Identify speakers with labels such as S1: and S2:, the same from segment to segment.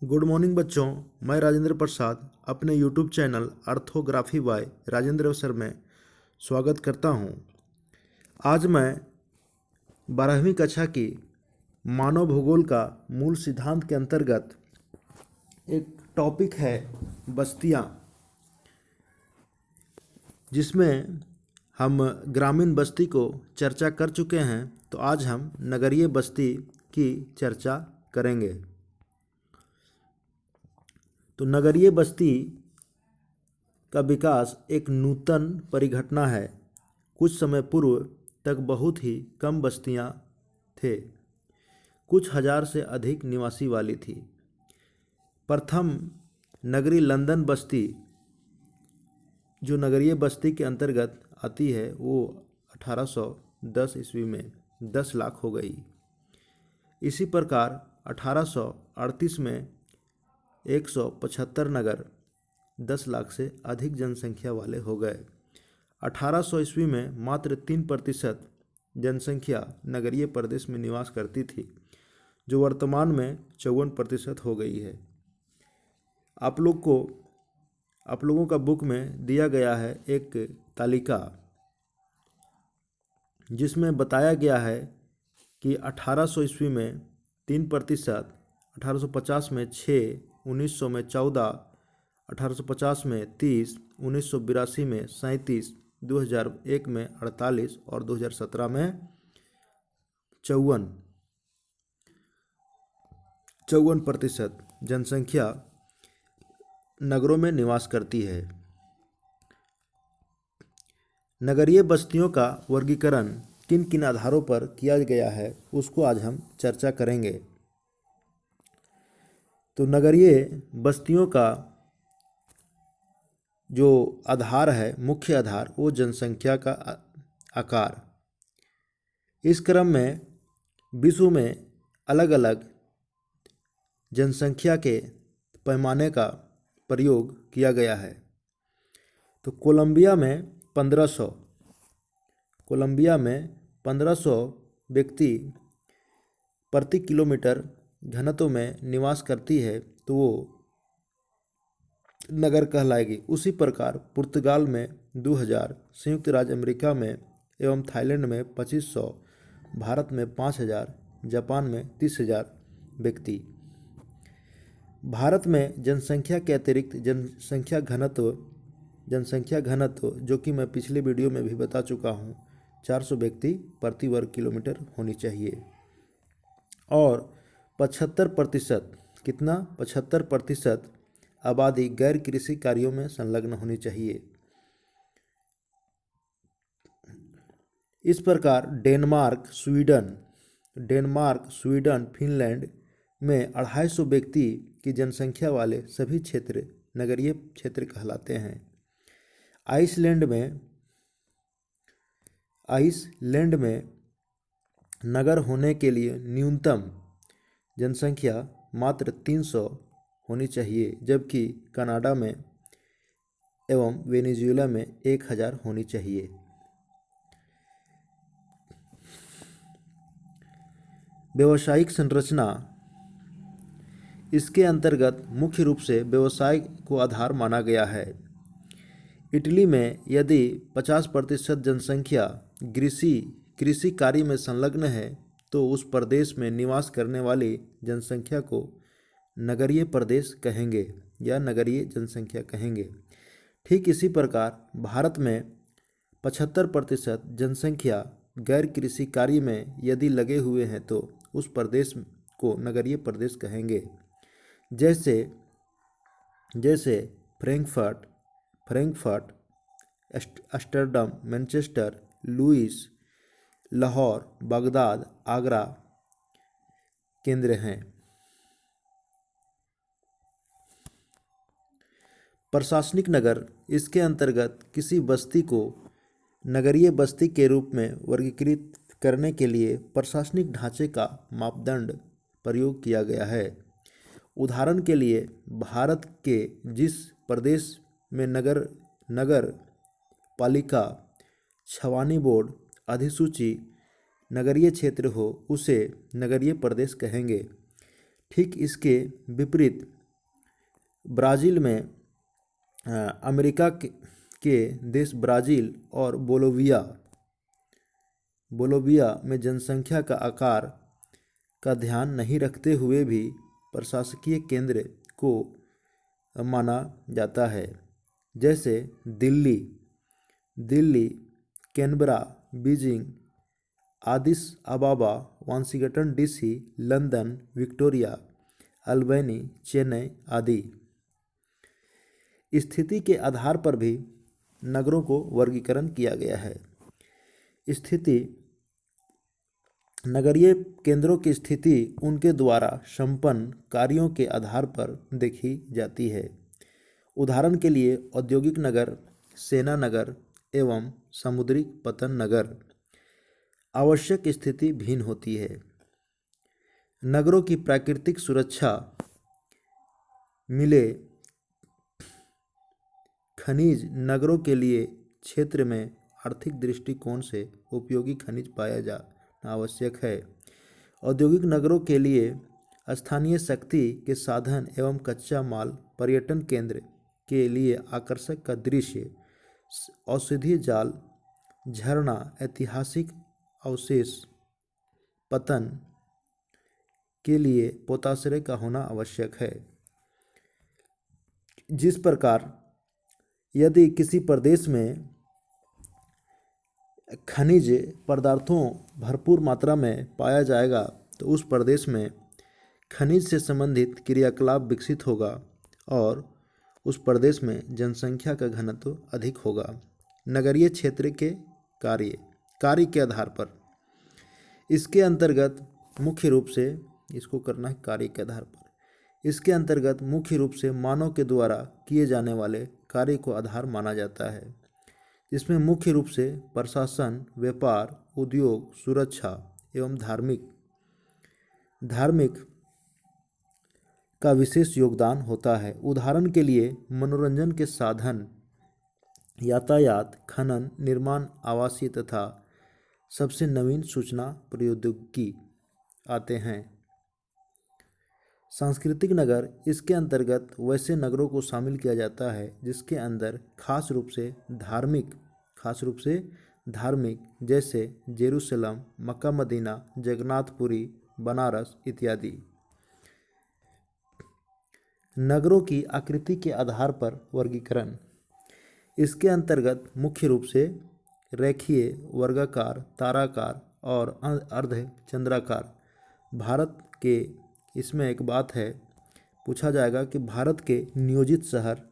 S1: Good morning बच्चों। मैं राजेंद्र प्रसाद अपने YouTube channel orthography by Rajendra अवसर में स्वागत करता हूं। आज मैं 12वीं कक्षा की मानव भूगोल का मूल सिद्धांत के अंतर्गत एक टॉपिक है बस्तियां, जिसमें हम ग्रामीण बस्ती को चर्चा कर चुके हैं। तो आज हम नगरीय बस्ती की चर्चा करेंगे। तो नगरीय बस्ती का विकास एक नूतन परिघटना है। कुछ समय पूर्व तक बहुत ही कम बस्तियां थे, कुछ हजार से अधिक निवासी वाली थी। प्रथम नगरी लंदन बस्ती, जो नगरीय बस्ती के अंतर्गत आती है, वो 1810 ईस्वी में 10 लाख हो गई। इसी प्रकार 1838 में 175 नगर 10 लाख से अधिक जनसंख्या वाले हो गए। 1800 ईस्वी में मात्र 3% जनसंख्या नगरीय प्रदेश में निवास करती थी, जो वर्तमान में 54% हो गई है। आप लोगों का बुक में दिया गया है एक तालिका, जिसमें बताया गया है कि 1800 ईस्वी में 3%, 1850 में 6, 1900 में 14, 1850 में 30, 1982 में 37, 2001 में 48 और 2017 में 54% जनसंख्या नगरों में निवास करती है। नगरीय बस्तियों का वर्गीकरण किन किन आधारों पर किया गया है, उसको आज हम चर्चा करेंगे। तो नगरीय बस्तियों का जो आधार है, मुख्य आधार, वो जनसंख्या का आकार। इस क्रम में विश्व में अलग अलग जनसंख्या के पैमाने का प्रयोग किया गया है। तो कोलंबिया में 1500 व्यक्ति प्रति किलोमीटर घनत्व में निवास करती है, तो वो नगर कहलाएगी। उसी प्रकार पुर्तगाल में 2000, संयुक्त राज्य अमेरिका में एवं थाईलैंड में 2500, भारत में 5000, जापान में 30,000 व्यक्ति। भारत में जनसंख्या के अतिरिक्त जनसंख्या घनत्व, जो कि मैं पिछले वीडियो में भी बता चुका हूँ, 400 व्यक्ति प्रति वर्ग किलोमीटर होनी चाहिए। और 75%, कितना, 75% आबादी गैर कृषि कार्यों में संलग्न होनी चाहिए। इस प्रकार डेनमार्क, स्वीडन, फिनलैंड में 250 व्यक्ति की जनसंख्या वाले सभी क्षेत्र नगरीय क्षेत्र कहलाते हैं। आइसलैंड में नगर होने के लिए न्यूनतम जनसंख्या मात्र 300 होनी चाहिए, जबकि कनाडा में एवं वेनेजुएला में 1000 होनी चाहिए। व्यवसायिक संरचना, इसके अंतर्गत मुख्य रूप से व्यवसाय को आधार माना गया है। इटली में यदि 50% जनसंख्या कृषि कार्य में संलग्न है, तो उस प्रदेश में निवास करने वाली जनसंख्या को नगरीय प्रदेश कहेंगे या नगरीय जनसंख्या कहेंगे। ठीक इसी प्रकार भारत में 75% जनसंख्या गैर कृषि कार्य में यदि लगे हुए हैं, तो उस प्रदेश को नगरीय प्रदेश कहेंगे। जैसे Frankfurt, Amsterdam, Manchester, Louis, Lahore, Baghdad, Agra केंद्र हैं। प्रशासनिक नगर, इसके अंतर्गत किसी बस्ती को नगरीय बस्ती के रूप में वर्गीकृत करने के लिए प्रशासनिक ढांचे का मापदंड प्रयोग किया गया है। उदाहरण के लिए, भारत के जिस प्रदेश में नगर पालिका, छावनी बोर्ड, अधिसूची नगरीय क्षेत्र हो, उसे नगरीय प्रदेश कहेंगे। ठीक इसके विपरीत ब्राज़ील में अमेरिका के देश ब्राज़ील और बोलोविया में जनसंख्या का आकार का ध्यान नहीं रखते हुए भी प्रशासकीय केंद्र को माना जाता है, जैसे Delhi, Canberra, Beijing, Addis Ababa, Washington DC, London, Victoria, Albany, Chennai आदि। स्थिति के आधार पर भी नगरों को वर्गीकरण किया गया है। नगरीय केंद्रों की स्थिति उनके द्वारा संपन्न कार्यों के आधार पर देखी जाती है। उदाहरण के लिए औद्योगिक नगर, सेना नगर एवं समुद्री पत्तन नगर। आवश्यक स्थिति भिन्न होती है। नगरों की प्राकृतिक सुरक्षा मिले खनिज नगरों के लिए क्षेत्र में आर्थिक दृष्टिकोण से उपयोगी खनिज पाया जाना आवश्यक है। औद्योगिक नगरों के लिए स्थानीय शक्ति के साधन एवं कच्चा माल, पर्यटन केंद्र के लिए आकर्षक का दृश्य, औषधीय जाल, झरना, ऐतिहासिक अवशेष, पतन के लिए पोताश्रय का होना आवश्यक है। जिस प्रकार यदि किसी प्रदेश में खनिज पदार्थों भरपूर मात्रा में पाया जाएगा तो उस प्रदेश में खनिज से संबंधित क्रियाकलाप विकसित होगा और उस प्रदेश में जनसंख्या का घनत्व अधिक होगा। नगरीय क्षेत्र के कार्य के आधार पर इसके अंतर्गत मुख्य रूप से इसको करना है कार्य के आधार पर। इसके अंतर्गत मुख्य रूप से मानव के द्वारा किए जाने वाले कार्य को आधार माना जाता है, जिसमें मुख्य रूप से प्रशासन, व्यापार, उद्योग, सुरक्षा एवं धार्मिक का विशेष योगदान होता है। उदाहरण के लिए मनोरंजन के साधन, यातायात, खनन, निर्माण, आवासीय तथा सबसे नवीन सूचना प्रौद्योगिकी आते हैं। सांस्कृतिक नगर, इसके अंतर्गत वैसे नगरों को शामिल किया जाता है जिसके अंदर खास रूप से धार्मिक जैसे Jerusalem, Mecca Medina, Jagannathpuri, Banaras इत्यादि। नगरों की आकृति के आधार पर वर्गीकरण। इसके अंतर्गत मुख्य रूप से रेखीय, वर्गाकार, ताराकार और अर्धचंद्राकार। भारत के इसमें एक बात है, पूछा जाएगा कि भारत के नियोजित शहर,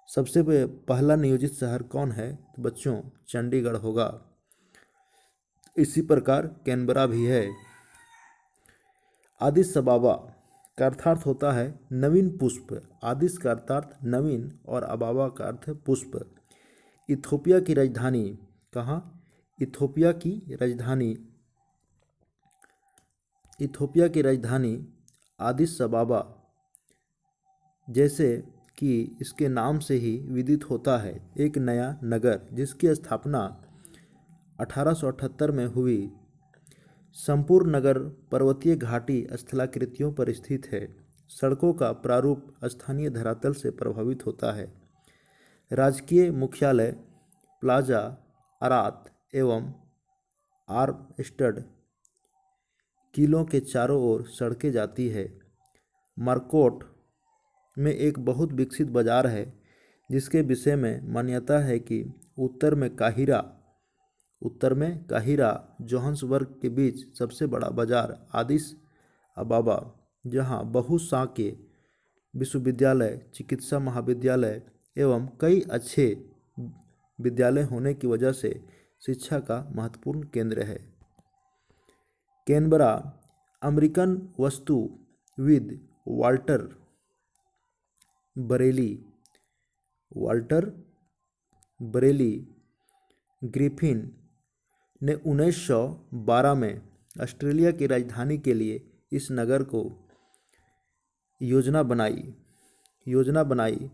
S1: सबसे पहला नियोजित शहर कौन है? तो बच्चों चंडीगढ़ होगा। इसी प्रकार कैनबरा भी है। आदिस अबाबा का अर्थार्थ होता है नवीन पुष्प। आदिस का अर्थार्थ नवीन और अबाबा का अर्थ पुष्प। इथोपिया की राजधानी कहाँ? इथोपिया की राजधानी आदिस अबाबा, जैसे कि इसके नाम से ही विदित होता है, एक नया नगर जिसकी स्थापना 1878 में हुई। संपूर्ण नगर पर्वतीय घाटी स्थलाकृतियों पर स्थित है। सड़कों का प्रारूप स्थानीय धरातल से प्रभावित होता है। राजकीय मुख्यालय प्लाजा अरात एवं आर्मस्टेड किलों के चारों ओर सड़कें जाती है। मार्कोट में एक बहुत विकसित बाजार है जिसके विषय में मान्यता है कि उत्तर में काहिरा जोहान्सबर्ग के बीच सबसे बड़ा बाजार आदिस अबाबा, जहां बहुशाखीय विश्वविद्यालय, चिकित्सा महाविद्यालय एवं कई अच्छे विद्यालय होने की वजह से शिक्षा का महत्वपूर्ण केंद्र है। कैनबरा अमेरिकन वास्तुविद वाल्टर बरेली ग्रिफिन ने 1912 में ऑस्ट्रेलिया की राजधानी के लिए इस नगर को योजना बनाई।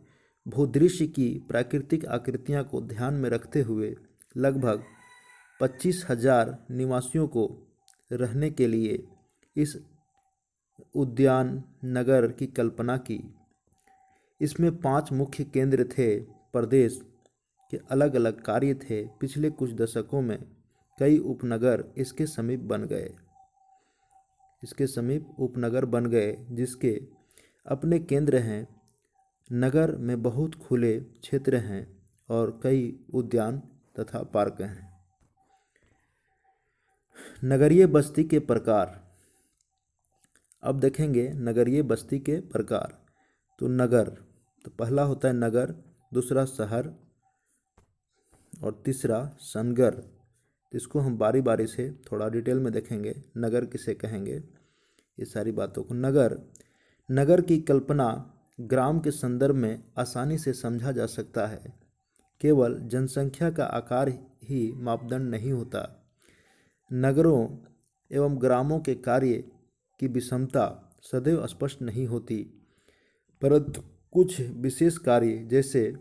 S1: भूदृश्य की प्राकृतिक आकृतियों को ध्यान में रखते हुए लगभग 25,000 निवासियों को रहने के लिए इस उद्यान नगर की कल्पना की। इसमें 5 मुख्य केंद्र थे। प्रदेश के अलग अलग कार्य थे। पिछले कुछ दशकों में कई उपनगर इसके समीप बन गए जिसके अपने केंद्र हैं। नगर में बहुत खुले क्षेत्र हैं और कई उद्यान तथा पार्क हैं। नगरीय बस्ती के प्रकार। अब देखेंगे नगरीय बस्ती के प्रकार। तो नगर, तो पहला होता है नगर, दूसरा शहर और तीसरा सनगर। तो इसको हम बारी बारी से थोड़ा डिटेल में देखेंगे। नगर किसे कहेंगे, ये सारी बातों को। नगर की कल्पना ग्राम के संदर्भ में आसानी से समझा जा सकता है। केवल जनसंख्या का आकार ही मापदंड नहीं होता। नगरों एवं ग्रामों के कार्य की विषमता सदैव स्पष्ट नहीं होती, परंतु कुछ विशेष कार्य जैसे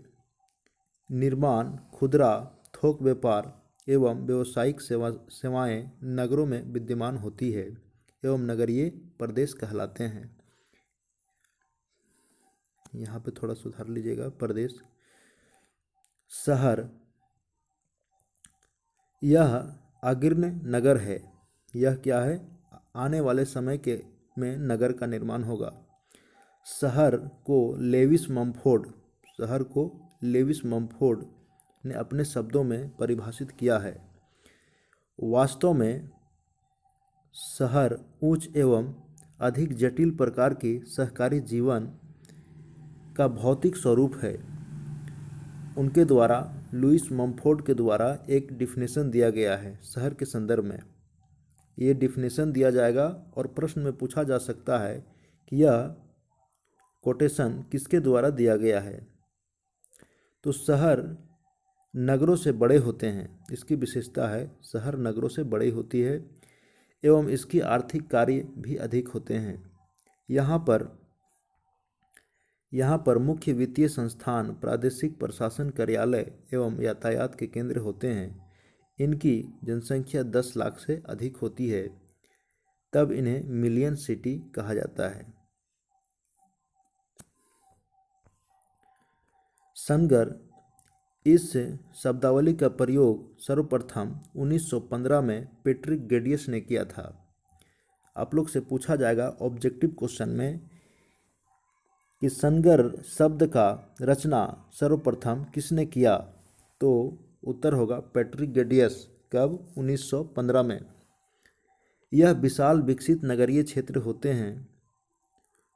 S1: निर्माण, खुदरा, थोक व्यापार एवं व्यावसायिक सेवाएं नगरों में विद्यमान होती है एवं नगरीय प्रदेश कहलाते हैं। यहाँ पे थोड़ा सुधार लीजिएगा, प्रदेश। शहर, यह अग्रणी नगर है। यह क्या है, आने वाले समय में नगर का निर्माण होगा। शहर को लेविस मम्फोर्ड ने अपने शब्दों में परिभाषित किया है। वास्तव में शहर उच्च एवं अधिक जटिल प्रकार की सहकारी जीवन का भौतिक स्वरूप है। उनके द्वारा, लुईस मम्फोर्ड के द्वारा एक डिफिनेशन दिया गया है शहर के संदर्भ में। ये डिफिनेशन दिया जाएगा और प्रश्न में पूछा जा सकता है कि यह कोटेशन किसके द्वारा दिया गया है। तो शहर नगरों से बड़े होते हैं। इसकी विशेषता है, शहर नगरों से बड़ी होती है एवं इसकी आर्थिक कार्य भी अधिक होते हैं। यहाँ पर मुख्य वित्तीय संस्थान, प्रादेशिक प्रशासन कार्यालय एवं यातायात के केंद्र होते हैं। इनकी जनसंख्या 10 लाख से अधिक होती है, तब इन्हें मिलियन सिटी कहा जाता है। सनगर, इस शब्दावली का प्रयोग सर्वप्रथम 1915 में पैट्रिक गेडियस ने किया था। आप लोग से पूछा जाएगा ऑब्जेक्टिव क्वेश्चन में कि सनगर शब्द का रचना सर्वप्रथम किसने किया, तो उत्तर होगा पैट्रिक गेडियस। कब, 1915 में। यह विशाल विकसित नगरीय क्षेत्र होते हैं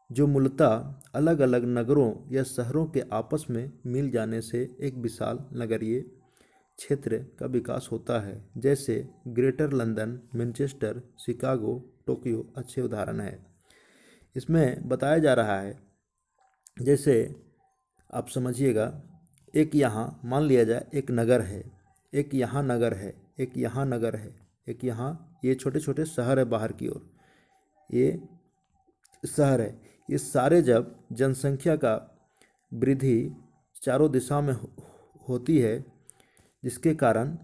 S1: जो मूलतः अलग अलग नगरों या शहरों के आपस में मिल जाने से एक विशाल नगरीय क्षेत्र का विकास होता है। जैसे greater London, Manchester, Chicago, Tokyo अच्छे उदाहरण है। इसमें बताया जा रहा है, जैसे आप समझिएगा, एक यहाँ मान लिया जाए एक नगर है, एक यहाँ नगर है, एक यहाँ नगर है, एक यहाँ, ये छोटे छोटे शहर है बाहर की ओर, ये शहर है। ये सारे जब जनसंख्या का वृद्धि चारों दिशा में होती है, जिसके कारण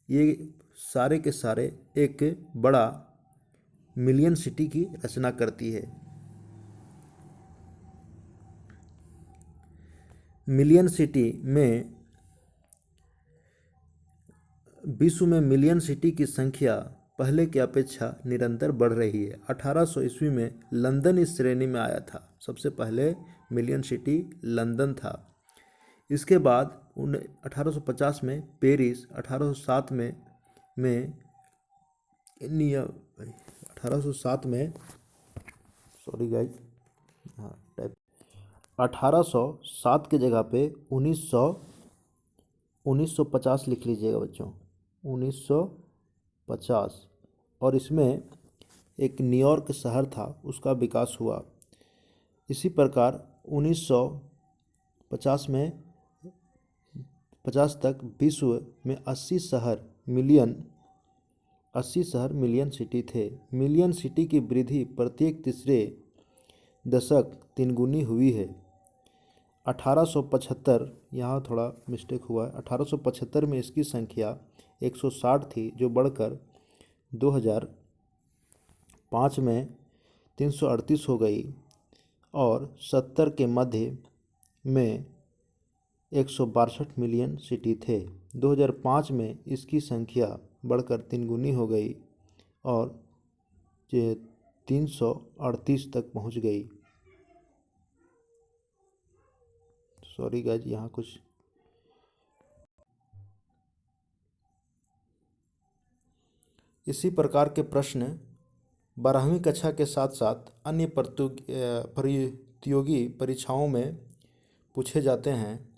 S1: ये सारे के सारे एक बड़ा मिलियन सिटी की रचना करती है। मिलियन सिटी में, विश्व में मिलियन सिटी की संख्या पहले की अपेक्षा निरंतर बढ़ रही है। 1800 ईस्वी में लंदन इस श्रेणी में आया था। सबसे पहले मिलियन सिटी लंदन था। इसके बाद 1850 में पेरिस, 1807 में 1807 के जगह पे 1950 लिख लीजिएगा बच्चों, 1950। और इसमें एक न्यूयॉर्क शहर था, उसका विकास हुआ। इसी प्रकार 1950 तक विश्व में 80 शहर मिलियन सिटी थे। मिलियन सिटी की वृद्धि प्रत्येक तीसरे दशक 3 गुनी हुई है। 1875, यहाँ थोड़ा मिस्टेक हुआ है, 1875 में इसकी संख्या 160 थी, जो बढ़कर 2005 में 338 हो गई और 70 के मध्य में 162 मिलियन सिटी थे। 2005 में इसकी संख्या बढ़कर 3 गुनी हो गई और ये 338 तक पहुंच गई। सॉरी गाइज, यहाँ कुछ इसी प्रकार के प्रश्न 12वीं कक्षा के साथ साथ अन्य प्रतियोगी परीक्षाओं में पूछे जाते हैं।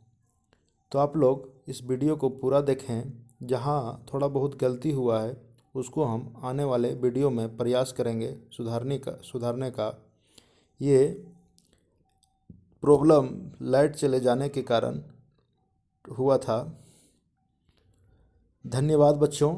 S1: तो आप लोग इस वीडियो को पूरा देखें। जहाँ थोड़ा बहुत गलती हुआ है उसको हम आने वाले वीडियो में प्रयास करेंगे सुधारने का। ये प्रॉब्लम लाइट चले जाने के कारण हुआ था। धन्यवाद बच्चों।